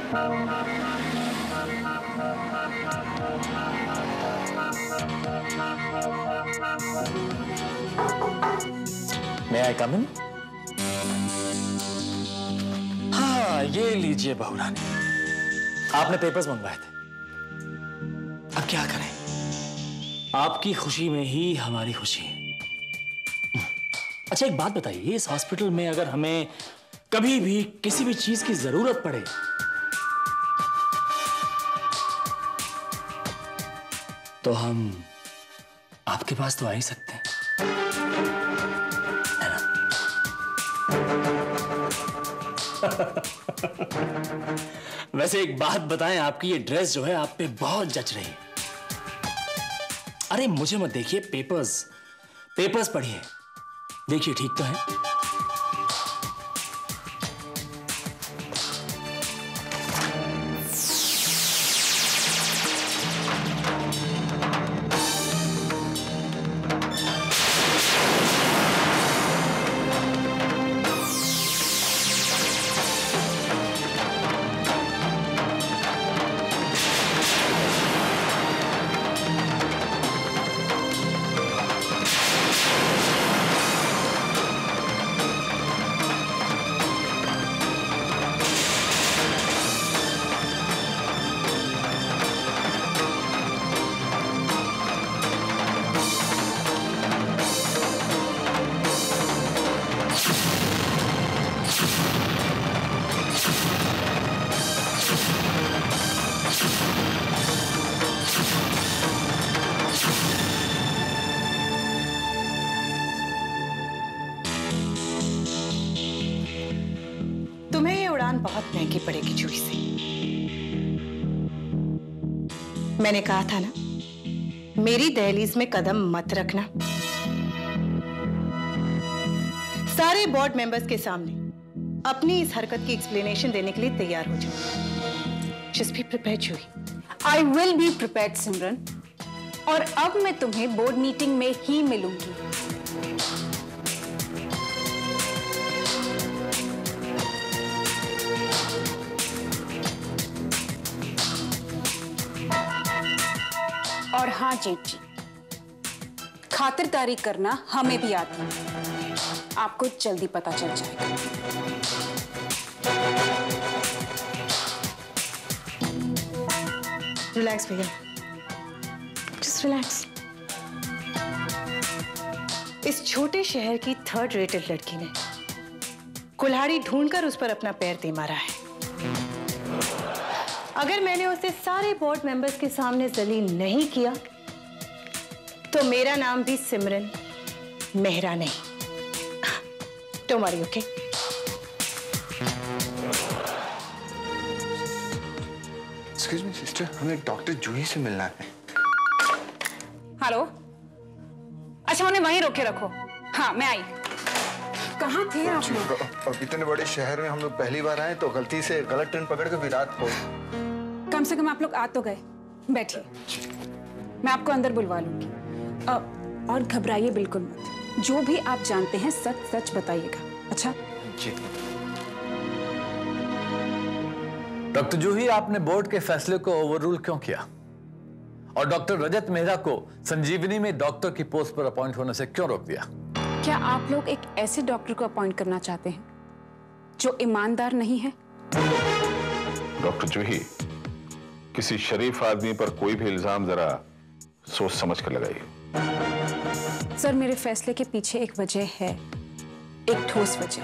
May I come in? हाँ, ये लीजिए बहू रानी, आपने पेपर्स मंगवाए थे। अब क्या करें, आपकी खुशी में ही हमारी खुशी है। अच्छा एक बात बताइए, इस हॉस्पिटल में अगर हमें कभी भी किसी भी चीज की जरूरत पड़े तो हम आपके पास तो आ ही सकते हैं, है ना? वैसे एक बात बताएं, आपकी ये ड्रेस जो है आप पे बहुत जच रही है। अरे मुझे मत देखिए, पेपर्स पढ़िए, देखिए ठीक तो है। बहुत महंगी पड़ेगी जूही से। मैंने कहा था ना, मेरी दहलीज में कदम मत रखना। सारे बोर्ड मेंबर्स के सामने अपनी इस हरकत की एक्सप्लेनेशन देने के लिए तैयार हो जाओ। Just be prepared Juhi. I will be prepared Simran, और अब मैं तुम्हें बोर्ड मीटिंग में ही मिलूंगी। और हाँ जेठ जी, खातिरदारी करना हमें भी आती है, आपको जल्दी पता चल जाएगा। रिलैक्स भैया, जस्ट रिलैक्स। इस छोटे शहर की थर्ड रेटेड लड़की ने कुल्हाड़ी ढूंढकर उस पर अपना पैर दे मारा है। अगर मैंने उसे सारे बोर्ड मेंबर्स के सामने जलील नहीं किया तो मेरा नाम भी सिमरन मेहरा नहीं। Don't worry, okay? Excuse me sister, हमें डॉक्टर जूही से मिलना है। हेलो, अच्छा उन्हें वहीं रोके रखो। हाँ मैं आई। कहाँ थे आप लोग? इतने बड़े शहर में हम लोग पहली बार आए तो गलती से गलत ट्रेन पकड़ के विराट को। कम से कम आप लोग आ तो गए। बैठिए, मैं आपको अंदर बुलवा लूंगी। और घबराइए बिल्कुल मत, जो भी आप जानते हैं सच सच बताइएगा। अच्छा जी। डॉक्टर जूही, आपने बोर्ड के फैसले को ओवररूल क्यों किया? और डॉक्टर रजत मेहरा को संजीवनी में डॉक्टर की पोस्ट पर अपॉइंट होने से क्यों रोक दिया? क्या आप लोग एक ऐसे डॉक्टर को अपॉइंट करना चाहते हैं जो ईमानदार नहीं है? डॉक्टर जूही, किसी शरीफ आदमी पर कोई भी इल्जाम जरा सोच समझ कर लगाइए। सर, मेरे फैसले के पीछे एक वजह है, एक ठोस वजह।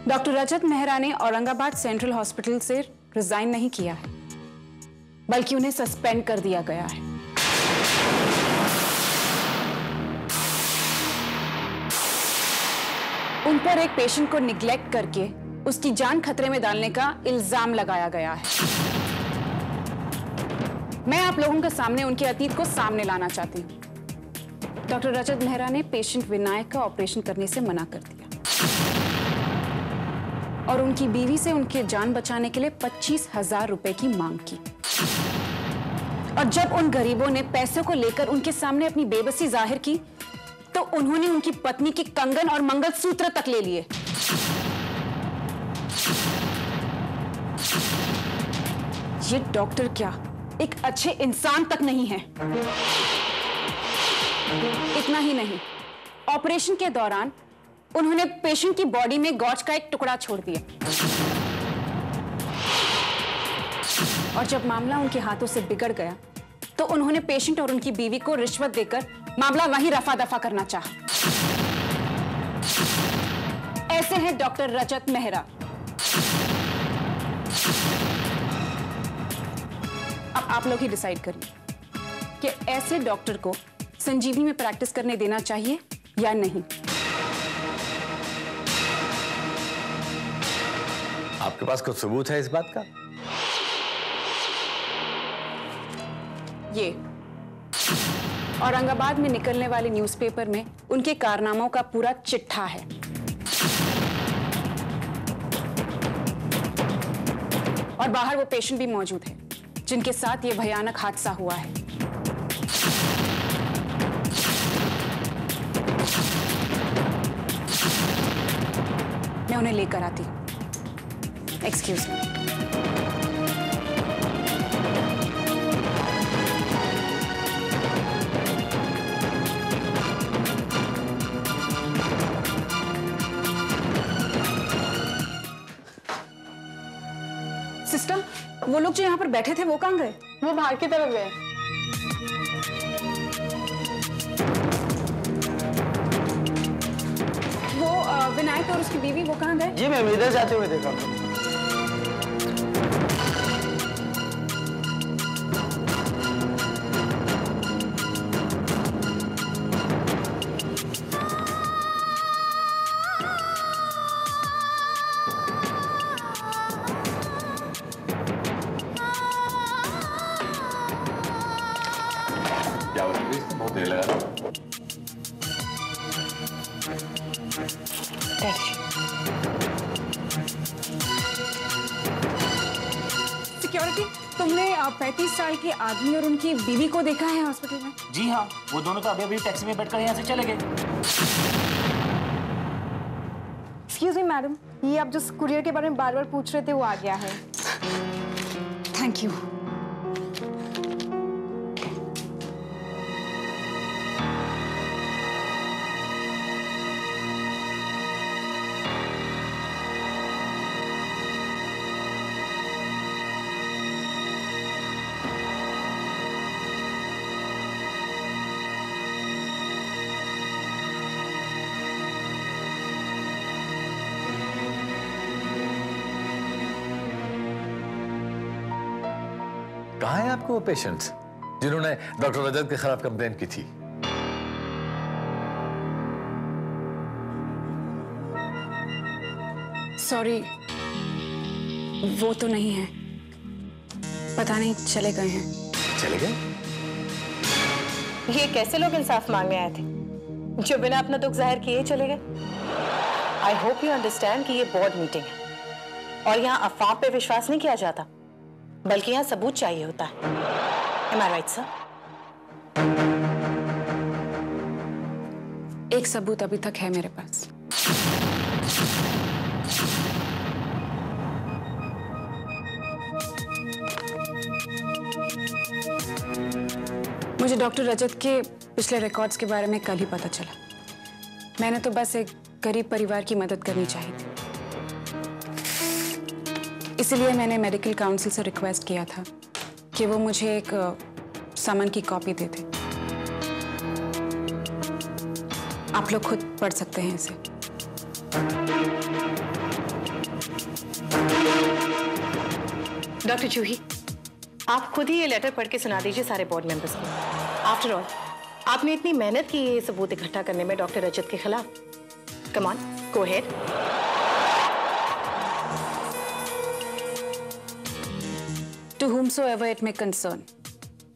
डॉक्टर रजत मेहरा ने औरंगाबाद सेंट्रल हॉस्पिटल से रिजाइन नहीं किया है, बल्कि उन्हें सस्पेंड कर दिया गया है। उन पर एक पेशेंट को निग्लेक्ट करके उसकी जान खतरे में डालने का इल्जाम लगाया गया है। मैं आप लोगों के सामने उनके अतीत को सामने लाना चाहती हूं। डॉक्टर रजत मेहरा ने पेशेंट विनायक का ऑपरेशन करने से मना कर दिया और उनकी बीवी से उनकी जान बचाने के लिए 25,000 रुपए की मांग की। और जब उन गरीबों ने पैसों को लेकर उनके सामने अपनी बेबसी जाहिर की तो उन्होंने उनकी पत्नी के कंगन और मंगलसूत्र तक ले लिए। ये डॉक्टर क्या एक अच्छे इंसान तक नहीं है। इतना ही नहीं, ऑपरेशन के दौरान उन्होंने पेशेंट की बॉडी में गॉज का एक टुकड़ा छोड़ दिया और जब मामला उनके हाथों से बिगड़ गया तो उन्होंने पेशेंट और उनकी बीवी को रिश्वत देकर मामला वहीं रफा दफा करना चाहा। ऐसे हैं डॉक्टर रजत मेहरा। अब आप लोग ही डिसाइड करिए कि ऐसे डॉक्टर को संजीवनी में प्रैक्टिस करने देना चाहिए या नहीं। आपके पास कुछ सबूत है इस बात का? ये औरंगाबाद में निकलने वाले न्यूज़पेपर में उनके कारनामों का पूरा चिट्ठा है। और बाहर वो पेशेंट भी मौजूद है जिनके साथ ये भयानक हादसा हुआ है। मैं उन्हें लेकर आती हूं। Excuse me. सिस्टर, वो लोग जो यहाँ पर बैठे थे वो कहाँ गए? वो बाहर की तरफ गए। वो विनायक और उसकी बीवी वो कहाँ गए? जी मैम, इधर जाते हुए देखा। बहुत देर लगा। सिक्योरिटी, तुमने 35 साल के आदमी और उनकी बीवी को देखा है हॉस्पिटल में? जी हाँ, वो दोनों तो अभी अभी टैक्सी में बैठकर यहाँ से चले गए। एक्सक्यूज मी मैडम, ये आप जिस कुरियर के बारे में बार बार पूछ रहे थे वो आ गया है। Thank you. कहाँ है आपको वो पेशेंट्स जिन्होंने डॉक्टर रजत के खिलाफ कंप्लेन की थी? सॉरी, वो तो नहीं है। पता नहीं चले गए हैं। चले गए? ये कैसे लोग इंसाफ मांगने आए थे जो बिना अपना दुख जाहिर किए चले गए? आई होप यू अंडरस्टैंड कि ये बोर्ड मीटिंग है और यहाँ अफवाह पे विश्वास नहीं किया जाता, बल्कि यहाँ सबूत चाहिए होता है। Am I right, sir? एक सबूत अभी तक है मेरे पास। मुझे डॉक्टर रजत के पिछले रिकॉर्ड्स के बारे में कल ही पता चला। मैंने तो बस एक गरीब परिवार की मदद करनी चाहिए थी, इसलिए मैंने मेडिकल काउंसिल से रिक्वेस्ट किया था कि वो मुझे एक समन की कॉपी दे दे। आप लोग खुद पढ़ सकते हैं इसे। डॉक्टर जूही, आप खुद ही ये लेटर पढ़ के सुना दीजिए सारे बोर्ड मेंबर्स को। आफ्टर ऑल, आपने इतनी मेहनत की ये सबूत इकट्ठा करने में डॉक्टर रजत के खिलाफ। Come on, go ahead. To whomsoever it may concern,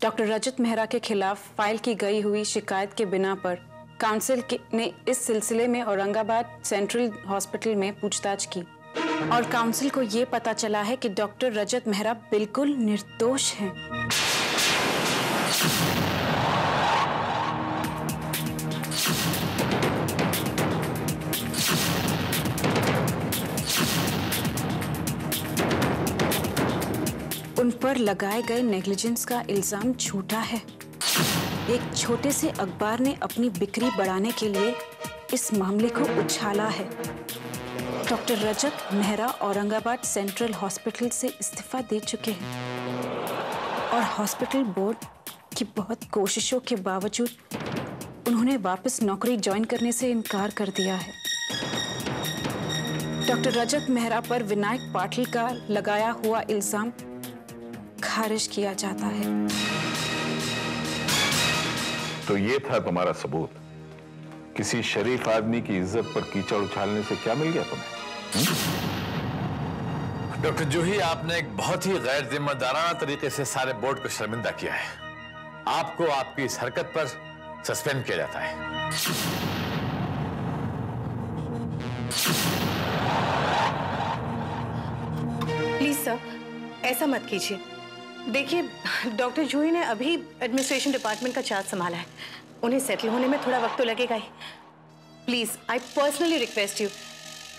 doctor Rajat Mehra के खिलाफ फाइल की गई हुई शिकायत के बिना पर काउंसिल ने इस सिलसिले में औरंगाबाद सेंट्रल हॉस्पिटल में पूछताछ की और काउंसिल को यह पता चला है कि डॉक्टर रजत मेहरा बिल्कुल निर्दोष हैं। उन पर लगाए गए नेग्लिजेंस का इल्जाम झूठा है। एक छोटे से अखबार ने अपनी बिक्री बढ़ाने के लिए इस मामले को उछाला है। Doctor Rajat Mehra Aurangabad central hospital से इस्तीफा दे चुके हैं और हॉस्पिटल बोर्ड की बहुत कोशिशों के बावजूद उन्होंने वापस नौकरी ज्वाइन करने से इनकार कर दिया है। डॉक्टर रजत मेहरा पर विनायक पाटिल का लगाया हुआ इल्जाम खारिज किया जाता है। तो ये था तुम्हारा सबूत? किसी शरीफ आदमी की इज्जत पर कीचड़ उछालने से क्या मिल गया तुम्हें? डॉक्टर जूही, आपने एक बहुत ही गैर जिम्मेदाराना तरीके से सारे बोर्ड को शर्मिंदा किया है। आपको आपकी इस हरकत पर सस्पेंड किया जाता है। प्लीज सर, ऐसा मत कीजिए। देखिए, डॉक्टर जूही ने अभी एडमिनिस्ट्रेशन डिपार्टमेंट का चार्ज संभाला है। उन्हें सेटल होने में थोड़ा वक्त तो लगेगा ही। Please, I personally request you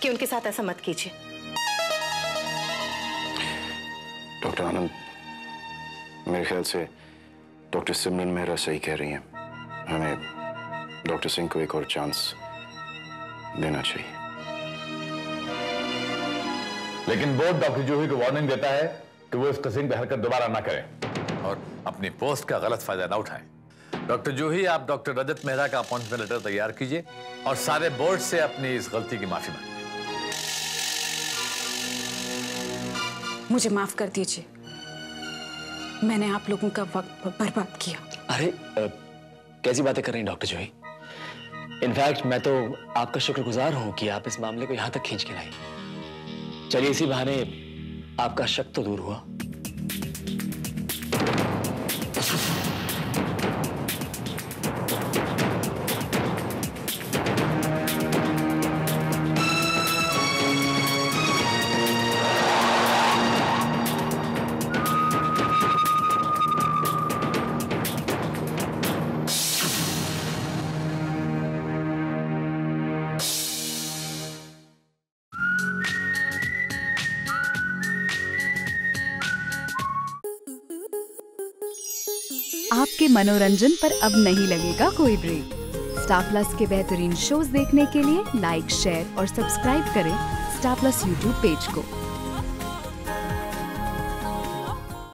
कि उनके साथ ऐसा मत कीजिए। डॉक्टर आनंद, मेरे ख्याल से डॉक्टर सिमरन मेहरा सही कह रही हैं। हमें डॉक्टर सिंह को एक और चांस देना चाहिए। लेकिन बोर्ड डॉक्टर जूही को वार्निंग देता है कि वो इस किस्म की हरकत दोबारा ना करें और अपनी पोस्ट का गलत फायदा ना उठाएं। डॉक्टर जूही, आप डॉक्टर रजत मेहरा का अपॉइंटमेंट लेटर तैयार कीजिए और सारे बोर्ड से अपनी इस गलती की माफी मांगिए। मुझे माफ कर दीजिए, मैंने आप लोगों का वक्त बर्बाद किया। अरे कैसी बातें कर रही हैं डॉक्टर जूही? इनफैक्ट मैं तो आपका शुक्रगुजार हूं कि आप इस मामले को यहां तक खींच के लाई। चलिए, इसी बहाने आपका शक तो दूर हुआ। आपके मनोरंजन पर अब नहीं लगेगा कोई ब्रेक। स्टार प्लस के बेहतरीन शोज देखने के लिए लाइक, शेयर और सब्सक्राइब करें स्टार प्लस यूट्यूब पेज को।